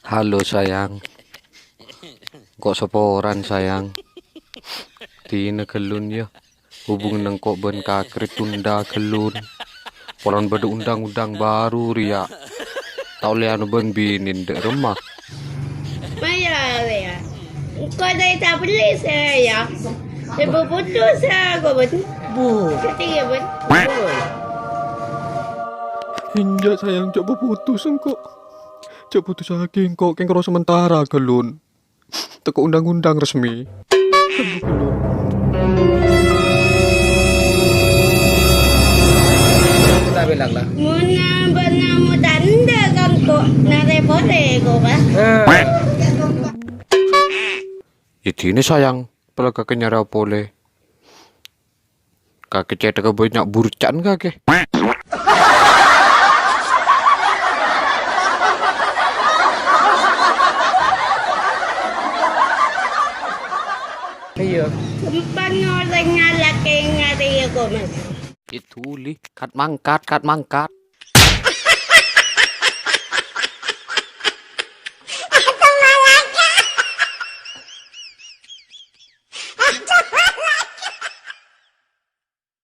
Halo sayang, kok seporan sayang? Tina kelun ya, hubung neng kok ben kakrit tunda kelun. Polan beda undang-undang baru ria. Tau lianu ben binin dek remah. Maya ya. Kau dah tak beli saya ya. Saya putus saya kau betul. Bu. Ketiga betul. Injak sayang, coba putus engkau. Coba putus lagi engkau, kengkoro sementara kelun. Teko undang-undang resmi. Kita bilang lah. Muna benamu tanda kan kok nare boleh kau bah. Ini sayang, pala kakek nyara pole. Kakek cetak banyak burcan kakek. Iya. Tempat orang ngalak ngari kau mas. Itu li, kat mangkat.